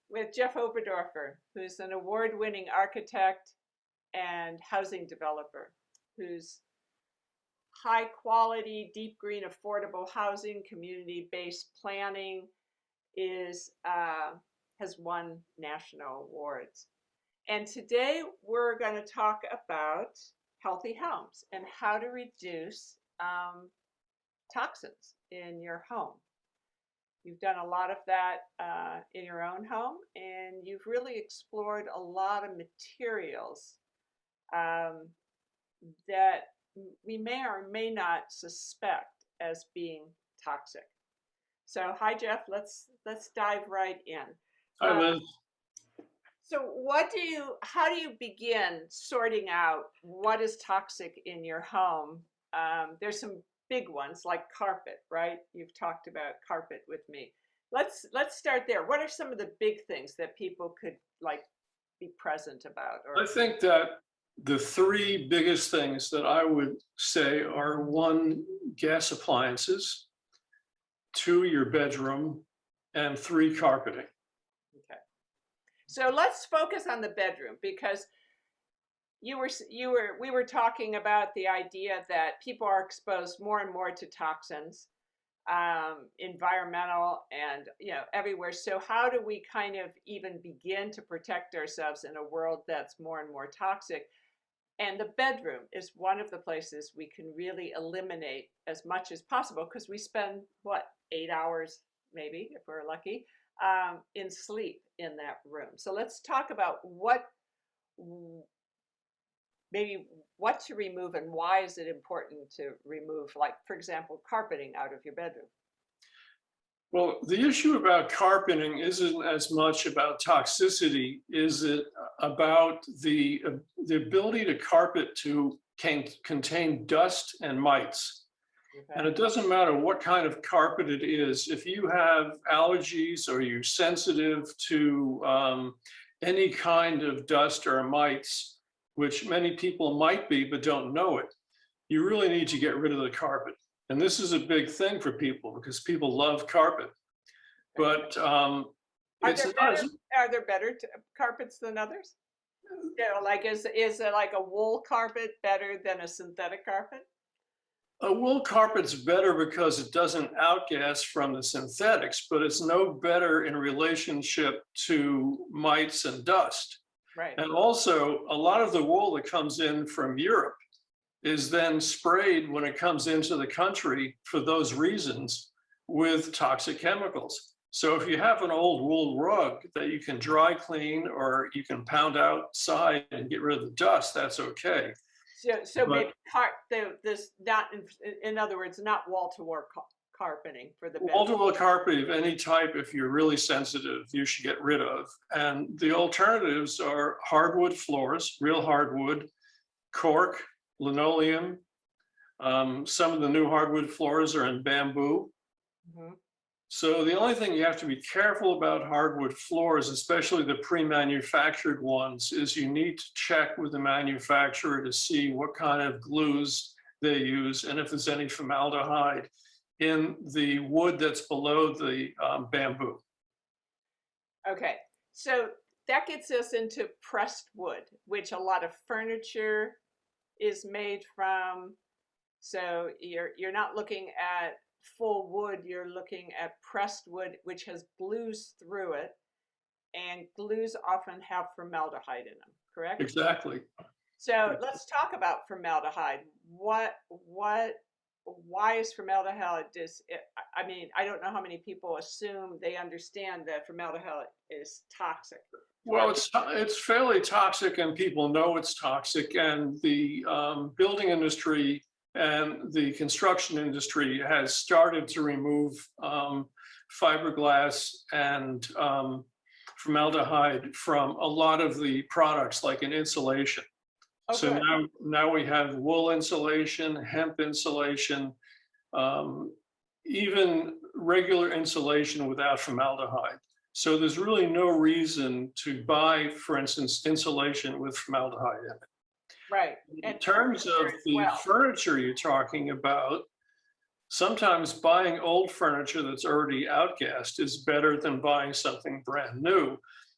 with Jeff Oberdorfer, who's an award-winning architect and housing developer, whose high quality, deep green, affordable housing, community-based planning is has won national awards. And today we're going to talk about healthy homes and how to reduce toxins in your home. You've done a lot of that in your own home, and you've really explored a lot of materials that we may or may not suspect as being toxic. So, hi Jeff, let's dive right in. Hi Liz. So, how do you begin sorting out what is toxic in your home? There's some big ones like carpet, right? You've talked about carpet with me. Let's start there. What are some of the big things that people could be present about? I think that the three biggest things that I would say are: one, gas appliances; two, your bedroom; and three, carpeting. Okay. So let's focus on the bedroom, because we were talking about the idea that people are exposed more and more to toxins, environmental and everywhere. So how do we kind of even begin to protect ourselves in a world that's more and more toxic? And the bedroom is one of the places we can really eliminate as much as possible, because we spend 8 hours, maybe if we're lucky, in sleep in that room. So let's talk about what to remove and why is it important to remove, like, for example, carpeting out of your bedroom. Well, the issue about carpeting isn't as much about toxicity, is it about the ability to carpet to contain dust and mites. Okay. And it doesn't matter what kind of carpet it is. If you have allergies or you're sensitive to any kind of dust or mites, which many people might be but don't know it, you really need to get rid of the carpet. And this is a big thing for people because people love carpet. But are there better carpets than others? Like is like a wool carpet better than a synthetic carpet? A wool carpet's better because it doesn't outgas from the synthetics, but it's no better in relationship to mites and dust. Right. And also, a lot of the wool that comes in from Europe is then sprayed when it comes into the country for those reasons with toxic chemicals. So if you have an old wool rug that you can dry clean or you can pound outside and get rid of the dust, that's okay. So maybe in other words, not wall-to-wall carpeting for the bedroom. Wall-to-wall carpeting of any type, if you're really sensitive, you should get rid of. And the alternatives are hardwood floors, real hardwood, cork, linoleum. Some of the new hardwood floors are in bamboo. Mm-hmm. So the only thing you have to be careful about hardwood floors, especially the pre-manufactured ones, is you need to check with the manufacturer to see what kind of glues they use and if there's any formaldehyde in the wood that's below the bamboo. Okay, so that gets us into pressed wood, which a lot of furniture is made from. So you're not looking at full wood, you're looking at pressed wood, which has glues through it, and glues often have formaldehyde in them, correct? Exactly. So let's talk about formaldehyde. Why is formaldehyde I mean, I don't know how many people assume they understand that formaldehyde is toxic. Well, it's fairly toxic, and people know it's toxic, and the building industry and the construction industry has started to remove fiberglass and formaldehyde from a lot of the products, like in insulation. Okay. So now we have wool insulation, hemp insulation, even regular insulation without formaldehyde. So there's really no reason to buy, for instance, insulation with formaldehyde in it. Right. In terms of the furniture you're talking about, sometimes buying old furniture that's already outgassed is better than buying something brand new.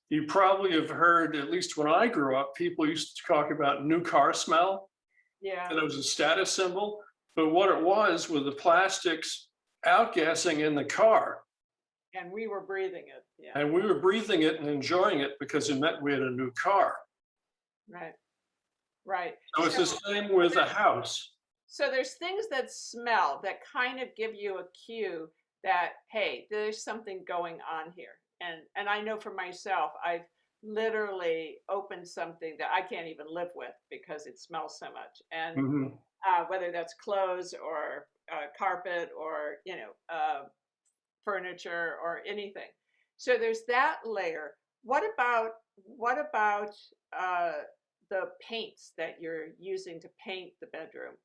You probably have heard, at least when I grew up, people used to talk about new car smell, Yeah. and it was a status symbol. But what it was the plastics outgassing in the car. And we were breathing it. Yeah. And we were breathing it and enjoying it because it meant we had a new car. Right. Right. So it's the same with a house. So there's things that smell that kind of give you a cue that, hey, there's something going on here. And I know for myself, I've literally opened something that I can't even live with because it smells so much. And Mhm. whether that's clothes or carpet or furniture or anything. So there's that layer. What about the paints that you're using to paint the bedroom?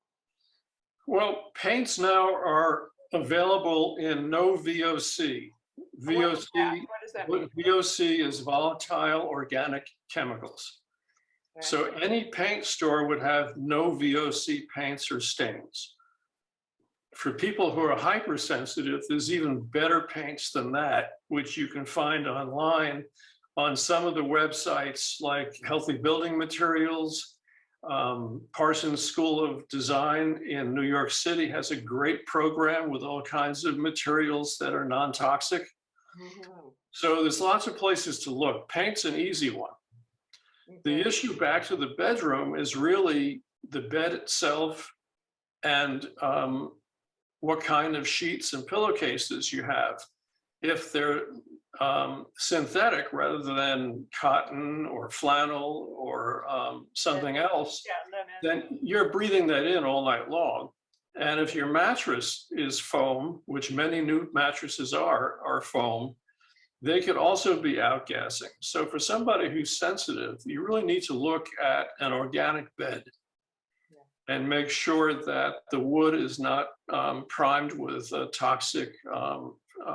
Well, paints now are available in no VOC. What is that? VOC, What does that mean? VOC is volatile organic chemicals. Okay. So any paint store would have no VOC paints or stains. For people who are hypersensitive, there's even better paints than that, which you can find online on some of the websites like Healthy Building Materials. Parsons School of Design in New York City has a great program with all kinds of materials that are non-toxic. Mhm. So there's lots of places to look. Paint's an easy one. The Okay. issue back to the bedroom is really the bed itself and what kind of sheets and pillowcases you have. If they're synthetic rather than cotton or flannel or something else, Yeah, linen. then you're breathing that in all night long. And if your mattress is foam, which many new mattresses are foam, they could also be outgassing. So for somebody who's sensitive, you really need to look at an organic bed and make sure that the wood is not primed with toxic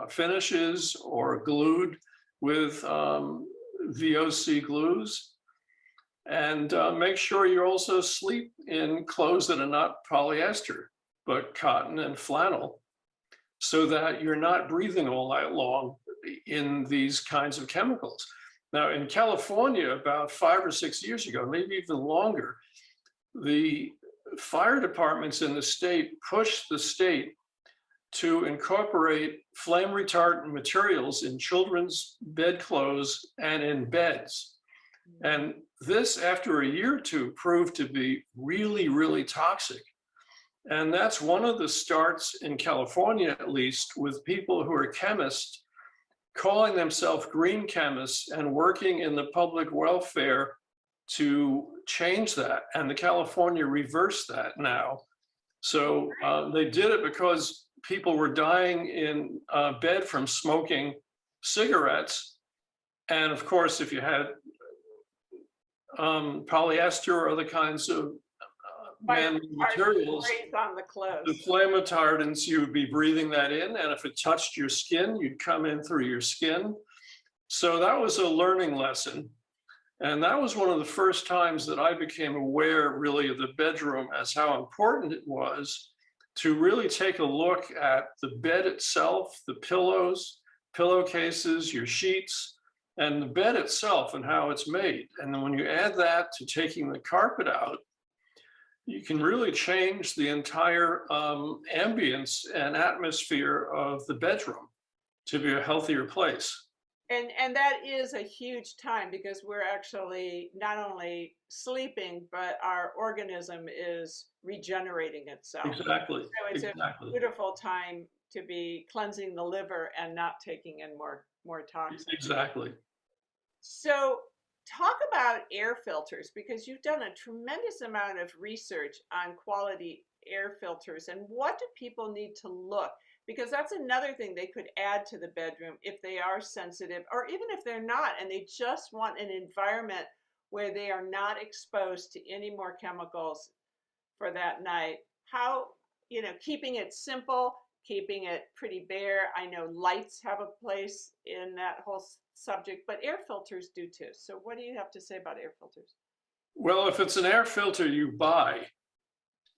finishes or glued with VOC glues. And make sure you also sleep in clothes that are not polyester, but cotton and flannel, so that you're not breathing all night long in these kinds of chemicals. Now, in California, about 5 or 6 years ago, maybe even longer, the fire departments in the state pushed the state to incorporate flame retardant materials in children's bedclothes and in beds. And this, after a year or two, proved to be really, really toxic. And that's one of the starts in California, at least, with people who are chemists calling themselves green chemists and working in the public welfare to change that. And the California reversed that now. So they did it because people were dying in bed from smoking cigarettes. And of course, if you had polyester or other kinds of man materials, On the clothes. the flame retardants, you would be breathing that in. And if it touched your skin, you'd come in through your skin. So that was a learning lesson. And that was one of the first times that I became aware really of the bedroom as how important it was to really take a look at the bed itself, the pillows, pillowcases, your sheets, and the bed itself and how it's made. And then when you add that to taking the carpet out, you can really change the entire ambience and atmosphere of the bedroom to be a healthier place. And that is a huge time because we're actually not only sleeping, but our organism is regenerating itself. Exactly. So it's a beautiful time to be cleansing the liver and not taking in more toxins. Exactly. So talk about air filters because you've done a tremendous amount of research on quality air filters and what do people need to look? Because that's another thing they could add to the bedroom if they are sensitive or even if they're not and they just want an environment where they are not exposed to any more chemicals for that night. How, keeping it simple, keeping it pretty bare. I know lights have a place in that whole subject, but air filters do too. So what do you have to say about air filters? Well, if it's an air filter you buy,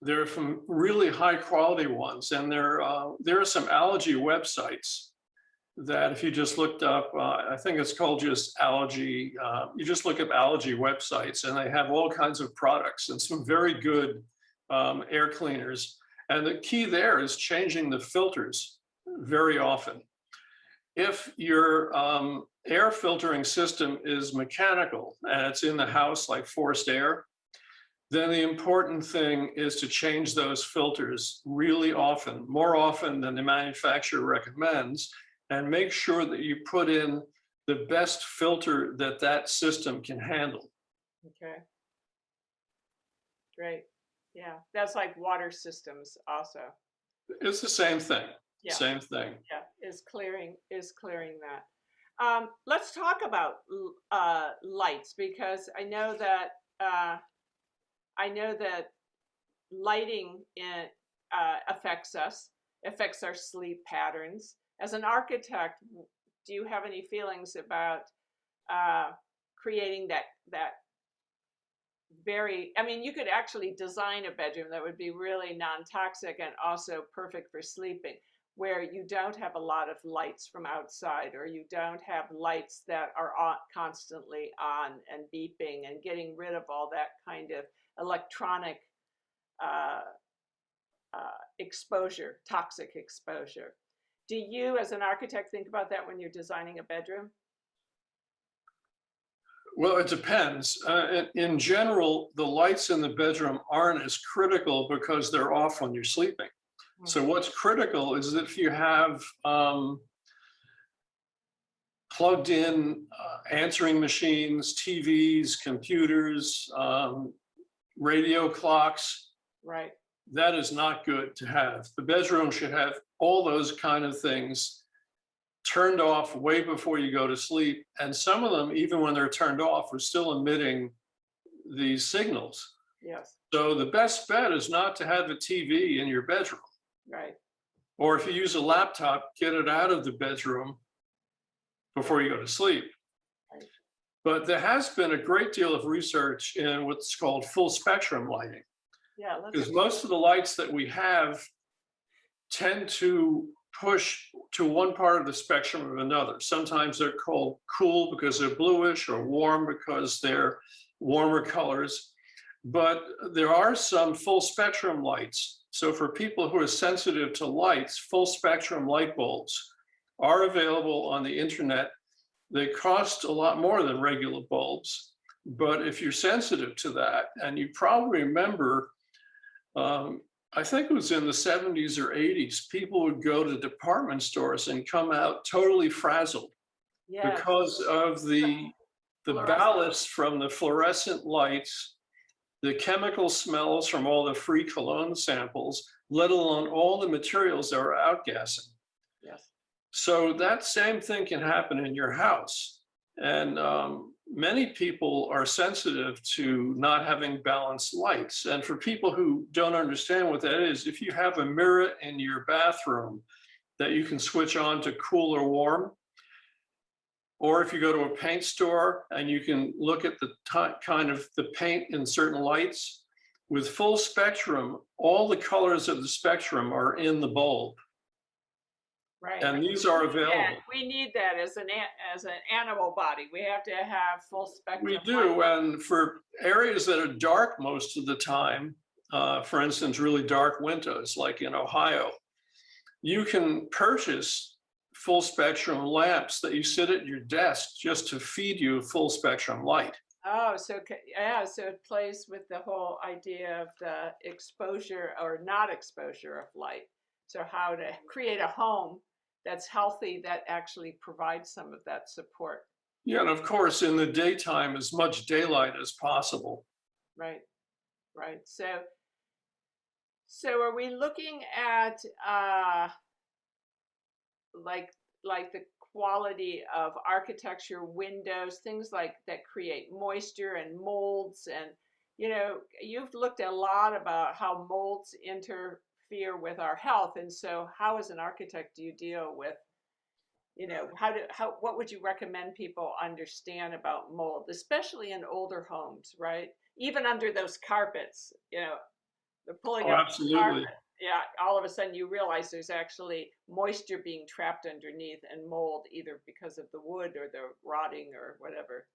There are some really high quality ones, and there are some allergy websites that if you just looked up, I think it's called just allergy, you just look up allergy websites and they have all kinds of products and some very good air cleaners. And the key there is changing the filters very often. If your air filtering system is mechanical and it's in the house like forced air, then the important thing is to change those filters really often, more often than the manufacturer recommends, and make sure that you put in the best filter that that system can handle. Okay. Great. Yeah. That's like water systems also. It's the same thing. Yeah. Same thing. Yeah. Is clearing that. Let's talk about lights, because I know that lighting affects us, affects our sleep patterns. As an architect, do you have any feelings about creating that very, I mean, you could actually design a bedroom that would be really non-toxic and also perfect for sleeping, where you don't have a lot of lights from outside, or you don't have lights that are constantly on and beeping, and getting rid of all that kind of electronic exposure, toxic exposure. Do you, as an architect, think about that when you're designing a bedroom? Well, it depends. In general, the lights in the bedroom aren't as critical because they're off when you're sleeping. So what's critical is if you have plugged in answering machines, TVs, computers, radio clocks. Right. That is not good to have. The bedroom should have all those kind of things turned off way before you go to sleep. And some of them, even when they're turned off, are still emitting these signals. Yes. So the best bet is not to have a TV in your bedroom. Right. Or if you use a laptop, get it out of the bedroom before you go to sleep. Right. But there has been a great deal of research in what's called full spectrum lighting. Yeah. Because most of the lights that we have tend to push to one part of the spectrum or another. Sometimes they're called cool because they're bluish, or warm because they're warmer colors. But there are some full spectrum lights. So for people who are sensitive to lights, full spectrum light bulbs are available on the internet. They cost a lot more than regular bulbs. But if you're sensitive to that, and you probably remember, I think it was in the 70s or 80s, people would go to department stores and come out totally frazzled. Yes. Because of the ballast from the fluorescent lights, the chemical smells from all the free cologne samples, let alone all the materials that are outgassing. Yes. So that same thing can happen in your house. And many people are sensitive to not having balanced lights. And for people who don't understand what that is, if you have a mirror in your bathroom that you can switch on to cool or warm, or if you go to a paint store and you can look at the kind of the paint in certain lights, with full spectrum, all the colors of the spectrum are in the bulb. Right. And these are available. Yeah, we need that as an animal body. We have to have full spectrum. We do, and for areas that are dark most of the time, for instance, really dark winters, like in Ohio, you can purchase full spectrum lamps that you sit at your desk just to feed you full spectrum light. Oh, so yeah, so it plays with the whole idea of the exposure or not exposure of light. So how to create a home that's healthy, that actually provides some of that support. Yeah, and of course, in the daytime, as much daylight as possible. Right, right. So are we looking at like the quality of architecture, windows, things like that create moisture and molds, and you've looked a lot about how molds interfere with our health, and so how as an architect do you deal with what would you recommend people understand about mold, especially in older homes, right? Even under those carpets, The pulling Oh, up the carpet. absolutely. Yeah, all of a sudden you realize there's actually moisture being trapped underneath and mold, either because of the wood or the rotting or whatever.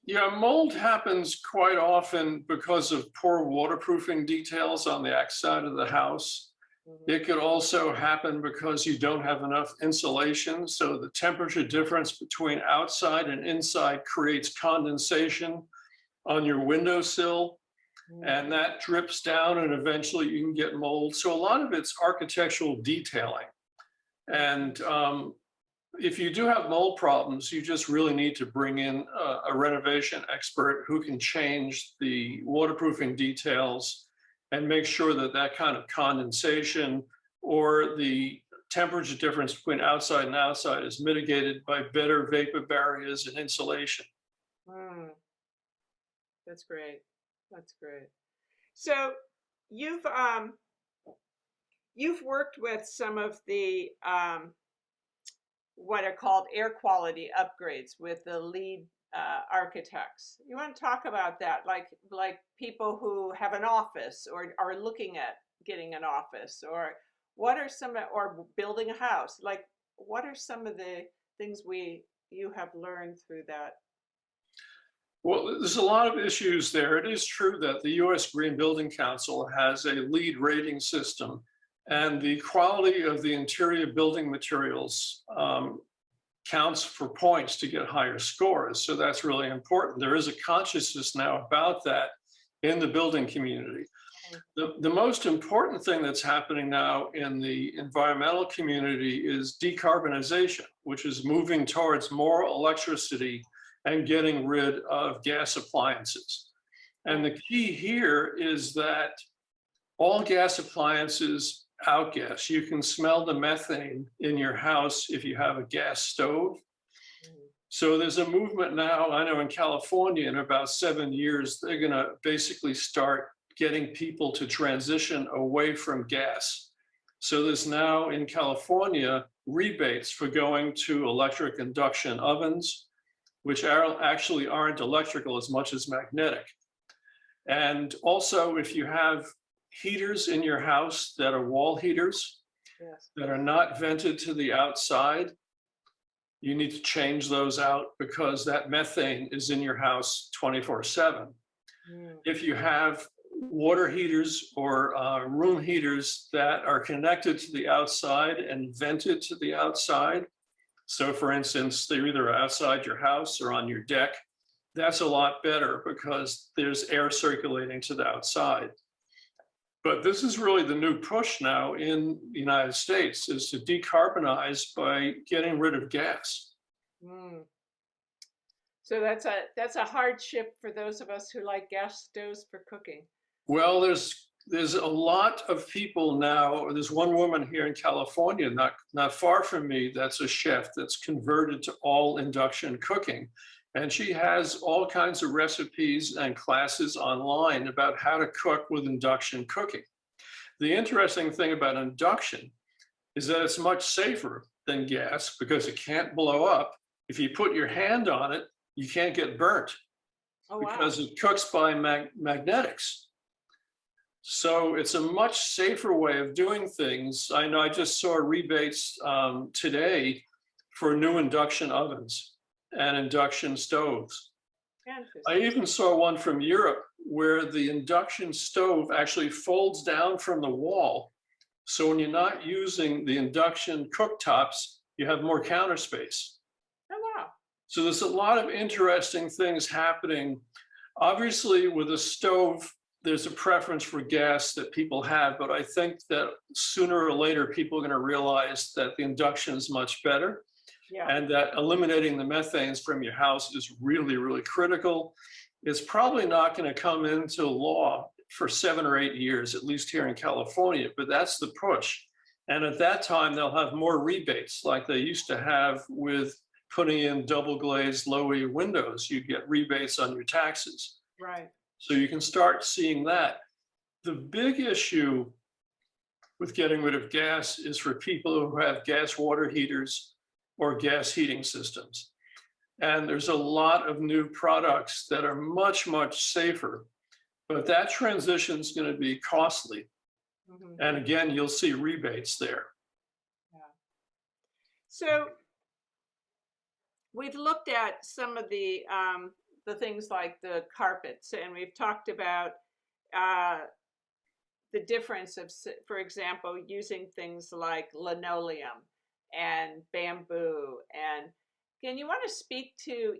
Yeah, mold happens quite often because of poor waterproofing details on the outside of the house. Mhm. It could also happen because you don't have enough insulation. So the temperature difference between outside and inside creates condensation on your windowsill, and Mhm. that drips down, and eventually you can get mold. So a lot of it's architectural detailing. And if you do have mold problems, you just really need to bring in a renovation expert who can change the waterproofing details and make sure that that kind of condensation or the temperature difference between outside and outside is mitigated by better vapor barriers and insulation. Mm, that's great. That's great. So you've um, you've worked with some of the what are called air quality upgrades with the lead architects. You want to talk about that, like people who have an office or are looking at getting an office, or what are some, or building a house? Like, what are some of the things you have learned through that? Well, there's a lot of issues there. It is true that the US Green Building Council has a lead rating system, and the quality of the interior building materials counts for points to get higher scores. So that's really important. There is a consciousness now about that in the building community. The most important thing that's happening now in the environmental community is decarbonization, which is moving towards more electricity and getting rid of gas appliances. And the key here is that all gas appliances outgas. You can smell the methane in your house if you have a gas stove. Mhm. So there's a movement now, I know in California, in about 7 years, they're going to basically start getting people to transition away from gas. So there's now in California rebates for going to electric induction ovens, which actually aren't electrical as much as magnetic. And also, if you have heaters in your house that are wall heaters Yes. that are not vented to the outside, you need to change those out because that methane is in your house 24/7. Mm. If you have water heaters or room heaters that are connected to the outside and vented to the outside, so for instance, they're either outside your house or on your deck, that's a lot better because there's air circulating to the outside. But this is really the new push now in the United States, is to decarbonize by getting rid of gas. Mm. So that's a hardship for those of us who like gas stoves for cooking. Well, there's a lot of people now. There's one woman here in California, not far from me, that's a chef that's converted to all induction cooking. And she has all kinds of recipes and classes online about how to cook with induction cooking. The interesting thing about induction is that it's much safer than gas because it can't blow up. If you put your hand on it, you can't get burnt Oh, wow. because it cooks by magnetics. So it's a much safer way of doing things. I know I just saw rebates today for new induction ovens and induction stoves. I Interesting. even saw one from Europe where the induction stove actually folds down from the wall. So when you're not using the induction cooktops, you have more counter space. Oh, wow. So there's a lot of interesting things happening. Obviously, with a stove, there's a preference for gas that people have, but I think that sooner or later, people are going to realize that the induction is much better, Yeah. and that eliminating the methanes from your house is really, really critical. It's probably not going to come into law for 7 or 8 years, at least here in California, but that's the push. And at that time, they'll have more rebates like they used to have with putting in double glazed low E windows. You get rebates on your taxes. Right. So you can start seeing that. The big issue with getting rid of gas is for people who have gas water heaters or gas heating systems. And there's a lot of new products that are much, much safer, but that transition is going to be costly. Mhm. And again, you'll see rebates there. Yeah. So we've looked at some of the things like the carpets, and we've talked about uh, the difference of, for example, using things like linoleum and bamboo. And can you want to speak to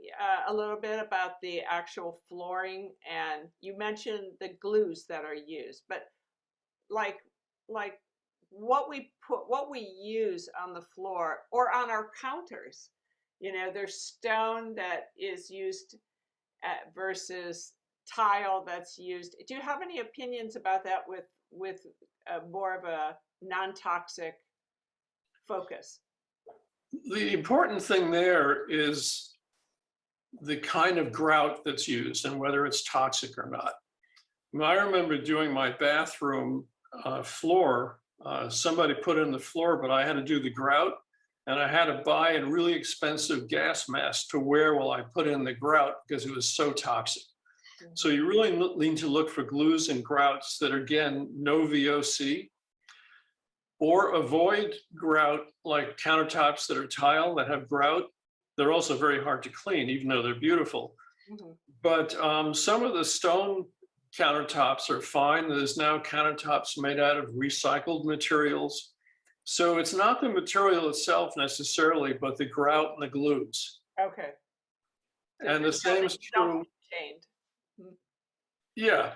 a little bit about the actual flooring? And you mentioned the glues that are used, but like like what we use on the floor or on our counters. You know, there's stone that is used versus tile that's used. Do you have any opinions about that with more of a non-toxic focus? The important thing there is the kind of grout that's used and whether it's toxic or not. I remember doing my bathroom floor. Somebody put in the floor, but I had to do the grout, and I had to buy a really expensive gas mask to wear while I put in the grout because it was so toxic. So you really need to look for glues and grouts that are, again, no VOC, or avoid grout like countertops that are tile that have grout. They're also very hard to clean, even though they're beautiful. Mm-hmm. But some of the stone countertops are fine. There's now countertops made out of recycled materials. So it's not the material itself necessarily, but the grout and the glues. Okay. So And the same is true. Self-contained. Yeah,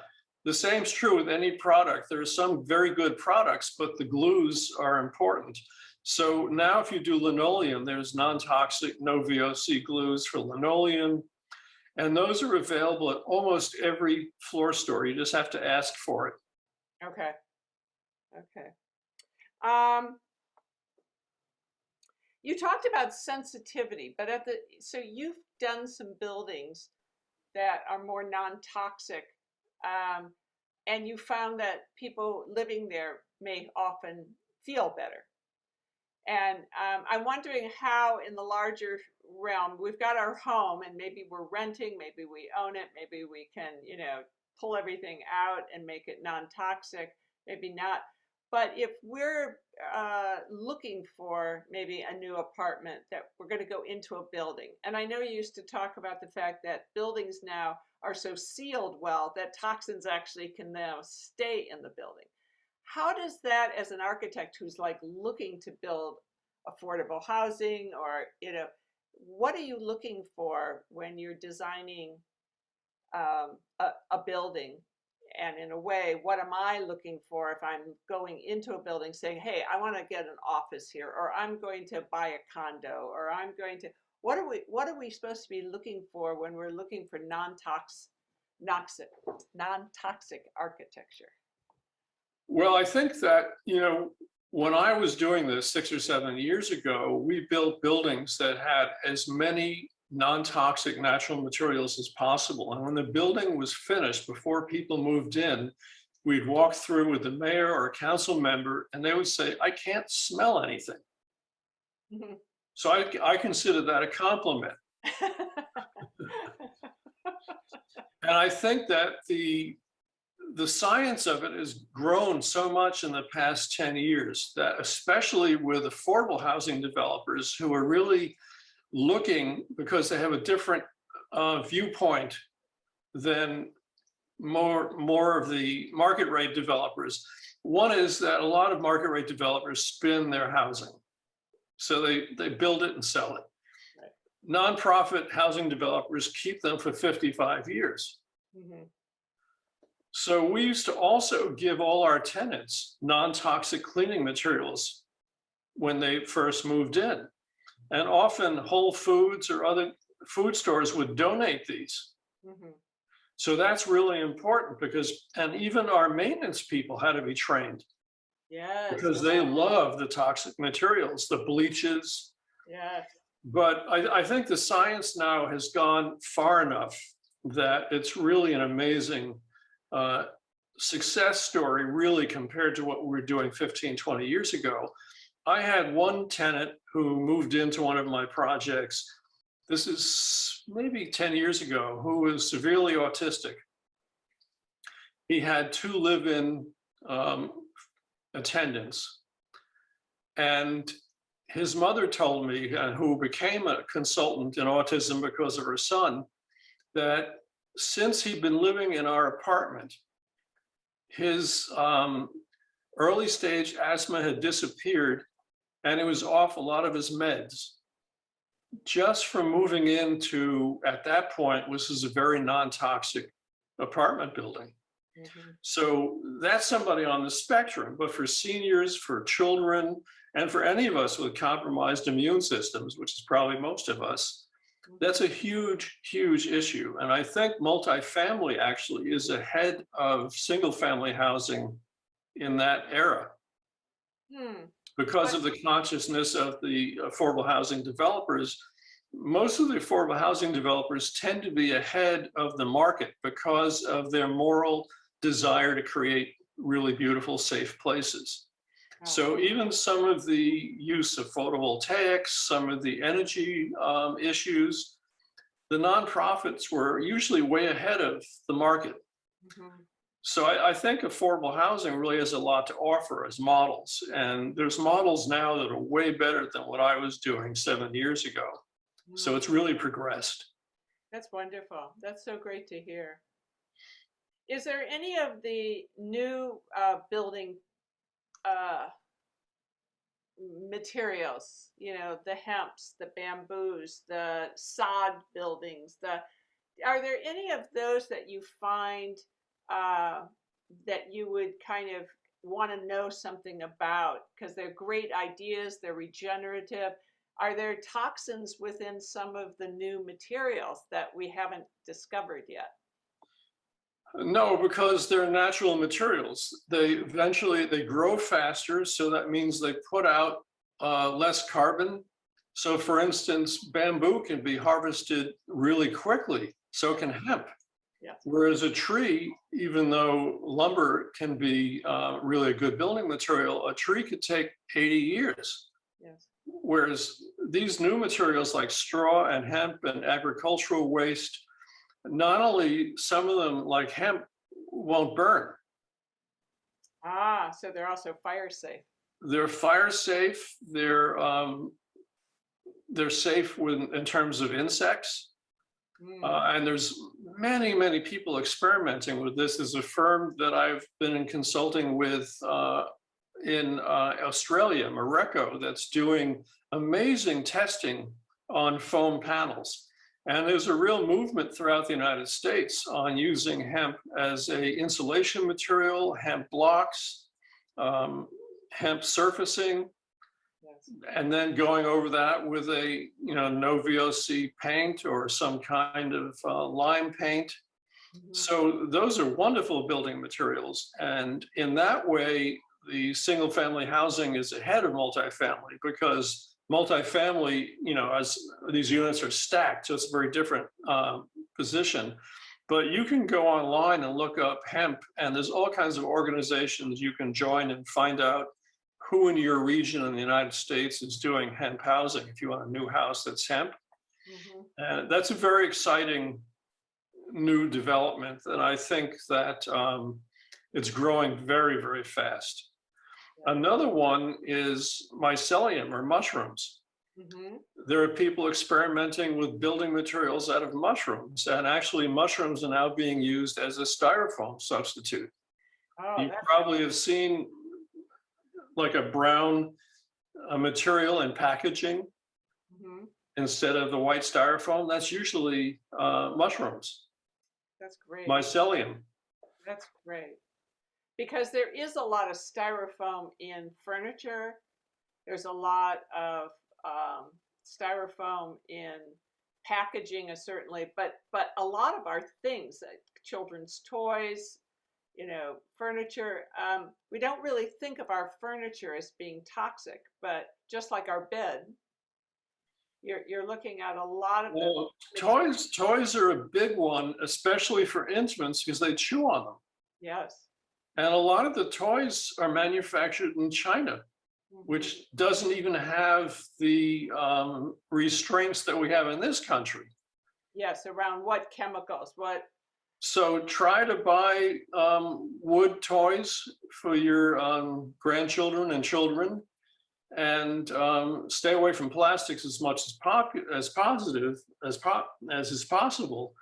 the same is true with any product. There are some very good products, but the glues are important. So now if you do linoleum, there's non-toxic, no VOC glues for linoleum. And those are available at almost every floor store. You just have to ask for it. Okay. Okay. Um, you talked about sensitivity, but so you've done some buildings that are more non-toxic, and you found that people living there may often feel better. And I'm wondering how, in the larger realm, we've got our home, and maybe we're renting, maybe we own it, maybe we can, pull everything out and make it non-toxic, maybe not. But if we're looking for maybe a new apartment that we're going to go into a building, and I know you used to talk about the fact that buildings now are so sealed well that toxins actually can now stay in the building. How does that, as an architect who's like looking to build affordable housing, or, what are you looking for when you're designing a building? And in a way, what am I looking for if I'm going into a building saying, hey, I want to get an office here, or I'm going to buy a condo, or I'm going to, what are we supposed to be looking for when we're looking for non-toxic architecture? Well, I think that, when I was doing this 6 or 7 years ago, we built buildings that had as many non-toxic natural materials as possible. And when the building was finished, before people moved in, we'd walk through with the mayor or a council member, and they would say, I can't smell anything. Mm-hmm. So I consider that a compliment. And I think that the science of it has grown so much in the past 10 years that, especially with affordable housing developers who are really looking, because they have a different viewpoint than more of the market rate developers. One is that a lot of market rate developers spin their housing. So they build it and sell it. Right. Nonprofit housing developers keep them for 55 years. Mm-hmm. So we used to also give all our tenants non-toxic cleaning materials when they first moved in. And often Whole Foods or other food stores would donate these. Mm-hmm. So that's really important and even our maintenance people had to be trained. Yes. Because they love the toxic materials, the bleaches. Yes. But I think the science now has gone far enough that it's really an amazing success story, really, compared to what we were doing 15, 20 years ago. I had one tenant who moved into one of my projects. This is maybe 10 years ago, who was severely autistic. He had 2 live-in attendance. And his mother told me, who became a consultant in autism because of her son, that since he'd been living in our apartment, his early stage asthma had disappeared, and he was off a lot of his meds just from moving into, at that point, this is a very non-toxic apartment building. Mhm. So that's somebody on the spectrum, but for seniors, for children, and for any of us with compromised immune systems, which is probably most of us, that's a huge, huge issue. And I think multifamily actually is ahead of single family housing in that era Hmm. because But of the consciousness of the affordable housing developers. Most of the affordable housing developers tend to be ahead of the market because of their moral desire to create really beautiful, safe places. So even some of the use of photovoltaics, some of the energy issues, the nonprofits were usually way ahead of the market. Mhm. So I think affordable housing really has a lot to offer as models. And there's models now that are way better than what I was doing 7 years ago. So Mhm. it's really progressed. That's wonderful. That's so great to hear. Is there any of the new building uh, materials, the hemps, the bamboos, the sod buildings, are there any of those that you find uh, that you would kind of want to know something about because they're great ideas, they're regenerative? Are there toxins within some of the new materials that we haven't discovered yet? No, because they're natural materials. They grow faster, so that means they put out less carbon. So for instance, bamboo can be harvested really quickly, so can hemp. Yes. Whereas a tree, even though lumber can be really a good building material, a tree could take 80 years. Yes. Whereas these new materials like straw and hemp and agricultural waste, not only some of them like hemp won't burn, Ah, so they're also fire safe. they're fire safe, they're safe in terms of insects. Mm. And there's many, many people experimenting with this. There's a firm that I've been in consulting with in Australia, Morocco, that's doing amazing testing on foam panels. And there's a real movement throughout the United States on using hemp as a insulation material, hemp blocks, hemp surfacing, Yes. and then going over that with a no VOC paint or some kind of lime paint. Mhm. So those are wonderful building materials, and in that way the single family housing is ahead of multifamily because multifamily, as these units are stacked, so it's a very different position. But you can go online and look up hemp, and there's all kinds of organizations you can join and find out who in your region in the United States is doing hemp housing if you want a new house that's hemp. Mhm. And that's a very exciting new development. And I think that it's growing very, very fast. Yeah. Another one is mycelium or mushrooms. Mhm. There are people experimenting with building materials out of mushrooms, and actually mushrooms are now being used as a styrofoam substitute. Oh, You that's probably have seen like a brown material in packaging mhm. instead of the white styrofoam. That's usually mushrooms, That's great. mycelium. That's great. Because there is a lot of styrofoam in furniture. There's a lot of styrofoam in packaging, certainly, but a lot of our things, children's toys, furniture. We don't really think of our furniture as being toxic, but just like our bed, you're looking at a lot of the Well, material. toys are a big one, especially for infants because they chew on them. Yes. And a lot of the toys are manufactured in China, Mhm. which doesn't even have the restraints that we have in this country. Yes, around what chemicals, what So try to buy wood toys for your grandchildren and children, and stay away from plastics as much as is possible.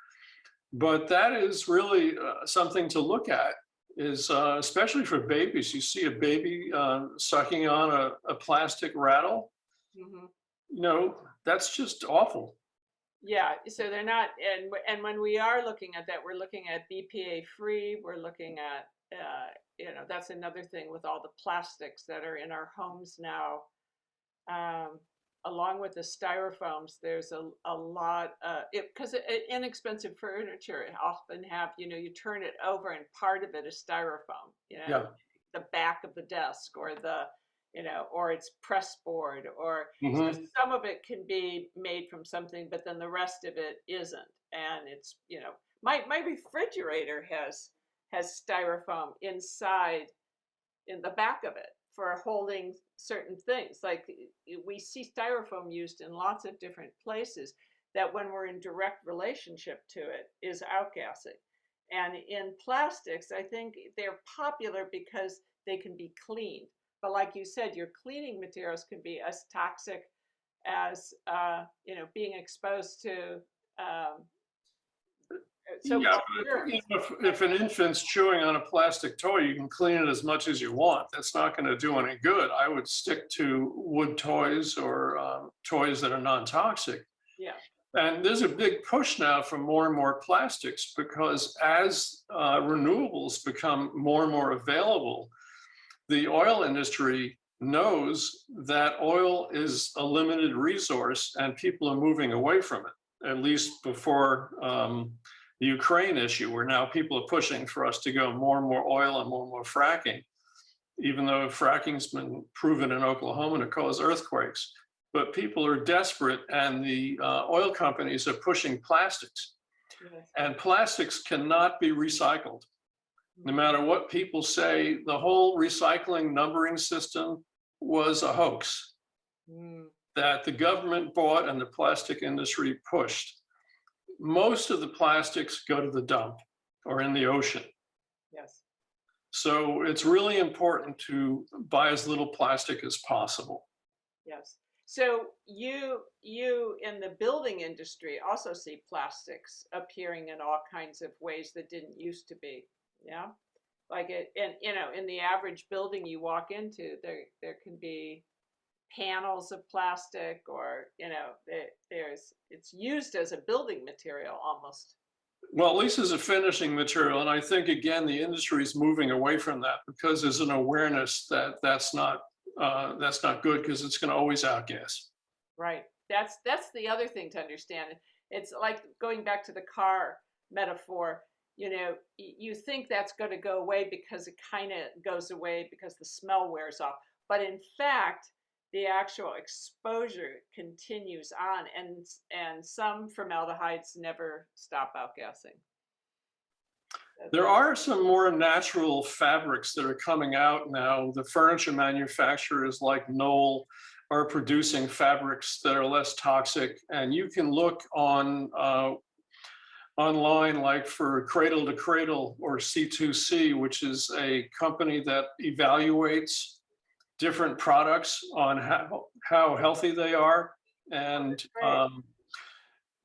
But that is really something to look at, is especially for babies. You see a baby sucking on a plastic rattle, Hmm. you know, that's just awful. Yeah, so they're not, and when we are looking at that, we're looking at BPA free. We're looking at, that's another thing with all the plastics that are in our homes now. Um, Along with the styrofoams, there's a lot, because inexpensive furniture often have, you turn it over and part of it is styrofoam, Yeah. the back of the desk or or it's press board, or so Hmm. some of it can be made from something, but then the rest of it isn't. And it's, my refrigerator has styrofoam inside in the back of it for holding certain things. Like we see styrofoam used in lots of different places that when we're in direct relationship to it is outgassing. And in plastics, I think they're popular because they can be cleaned. But like you said, your cleaning materials can be as toxic as being exposed to so Yeah, but germs. if an infant's chewing on a plastic toy, you can clean it as much as you want. That's not going to do any good. I would stick to wood toys or toys that are non-toxic. Yeah. And there's a big push now for more and more plastics, because as renewables become more and more available, the oil industry knows that oil is a limited resource and people are moving away from it, at least before the Ukraine issue, where now people are pushing for us to go more and more oil and more fracking, even though fracking's been proven in Oklahoma to cause earthquakes. But people are desperate, and the oil companies are pushing plastics. Yes. And plastics cannot be recycled. No matter what people say, the whole recycling numbering system was a hoax Mm. that the government bought and the plastic industry pushed. Most of the plastics go to the dump or in the ocean. Yes. So it's really important to buy as little plastic as possible. Yes. So you in the building industry also see plastics appearing in all kinds of ways that didn't used to be. Yeah. Like it, and in the average building you walk into, there can be panels of plastic, or it's used as a building material almost. Well, at least as a finishing material. And I think, again, the industry is moving away from that because there's an awareness that that's not good, because it's going to always outgas. Right. That's the other thing to understand. It's like going back to the car metaphor. You think that's going to go away because it kind of goes away because the smell wears off. But in fact, the actual exposure continues on, and some formaldehydes never stop outgassing. There are some more natural fabrics that are coming out now. The furniture manufacturers like Knoll are producing fabrics that are less toxic, and you can look on online, like for Cradle to Cradle or C2C, which is a company that evaluates different products on how healthy they are. And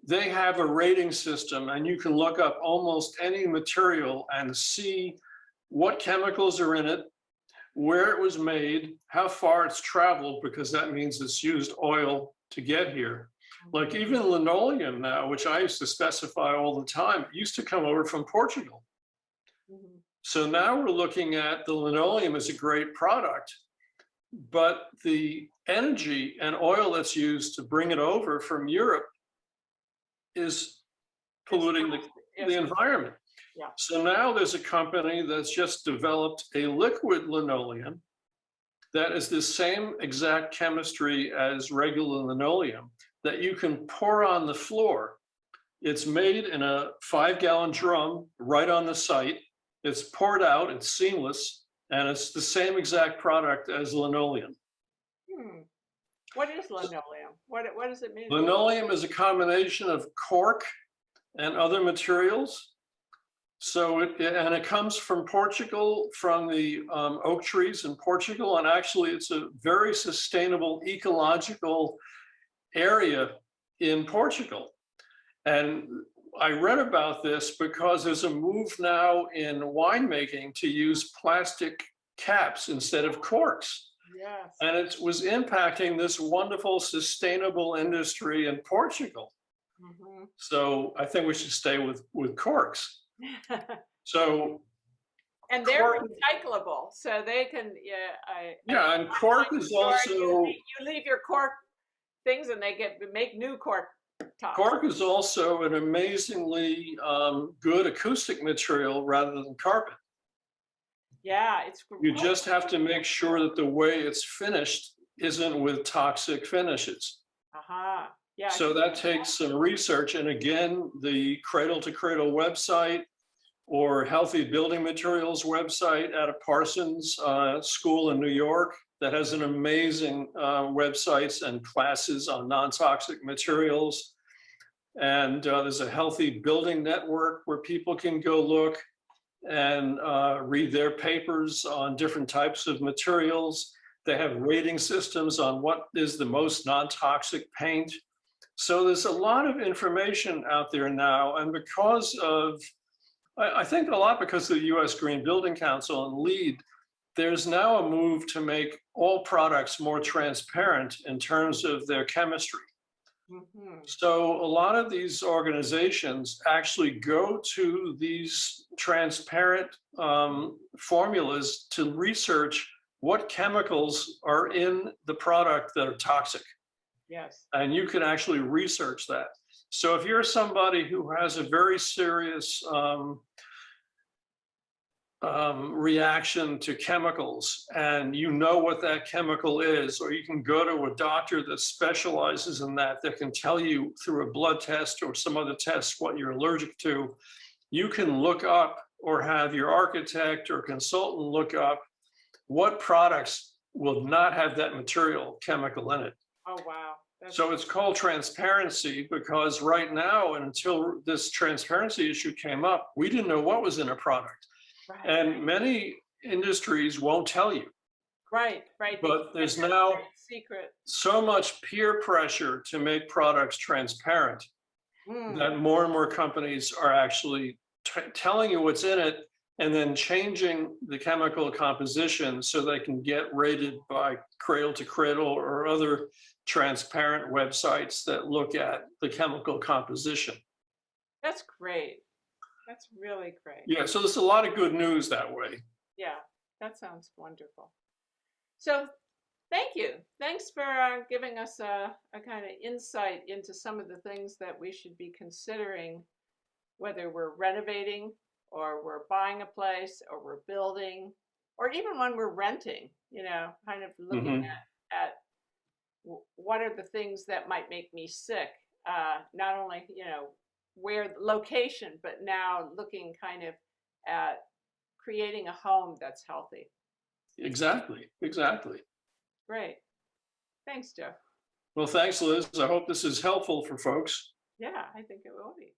they have a rating system, and you can look up almost any material and see what chemicals are in it, where it was made, how far it's traveled, because that means it's used oil to get here. Like even linoleum now, which I used to specify all the time, used to come over from Portugal. Mm-hmm. So now we're looking at the linoleum as a great product, but the energy and oil that's used to bring it over from Europe is polluting the environment. Yeah. So now there's a company that's just developed a liquid linoleum that is the same exact chemistry as regular linoleum that you can pour on the floor. It's made in a 5-gallon drum right on the site. It's poured out, it's seamless, and it's the same exact product as linoleum. What is linoleum? What does it mean? Linoleum is a combination of cork and other materials So and it comes from Portugal, from the oak trees in Portugal, and actually it's a very sustainable ecological area in Portugal. And I read about this because there's a move now in winemaking to use plastic caps instead of corks. Yes. And it was impacting this wonderful sustainable industry in Portugal. Mhm. So I think we should stay with corks. So And they're cork, recyclable, so they can, yeah, and cork is also you leave your cork things and they make new cork tops. cork is also an amazingly good acoustic material rather than carpet. Yeah, it's You just have to make sure that the way it's finished isn't with toxic finishes. Uh-huh. Yeah. So that takes some research. And again, the Cradle to Cradle website or Healthy Building Materials website at a Parsons school in New York that has an amazing websites and classes on non-toxic materials. And there's a Healthy Building Network where people can go look and read their papers on different types of materials. They have rating systems on what is the most non-toxic paint. So there's a lot of information out there now. And because of, I think a lot because of the US Green Building Council and LEED, there's now a move to make all products more transparent in terms of their chemistry. Mhm. So a lot of these organizations actually go to these transparent formulas to research what chemicals are in the product that are toxic. Yes. And you can actually research that. So if you're somebody who has a very serious reaction to chemicals and you know what that chemical is, or you can go to a doctor that specializes in that, that can tell you through a blood test or some other test what you're allergic to, you can look up or have your architect or consultant look up what products will not have that material chemical in it. Oh, wow. So it's called transparency because right now, and until this transparency issue came up, we didn't know what was in a product. Right. And many industries won't tell you. Right. But there's now secret. so much peer pressure to make products transparent that more and more companies are actually telling you what's in it and then changing the chemical composition so they can get rated by Cradle to Cradle or other transparent websites that look at the chemical composition. That's great. That's really great. Yeah, so there's a lot of good news that way. Yeah, that sounds wonderful. So thank you. Thanks for giving us a kind of insight into some of the things that we should be considering, whether we're renovating or we're buying a place or we're building, or even when we're renting, kind of looking at what are the things that might make me sick, not only, where location, but now looking kind of at creating a home that's healthy. Exactly. Great. Thanks, Jeff. Well, thanks, Liz. I hope this is helpful for folks. Yeah, I think it will be.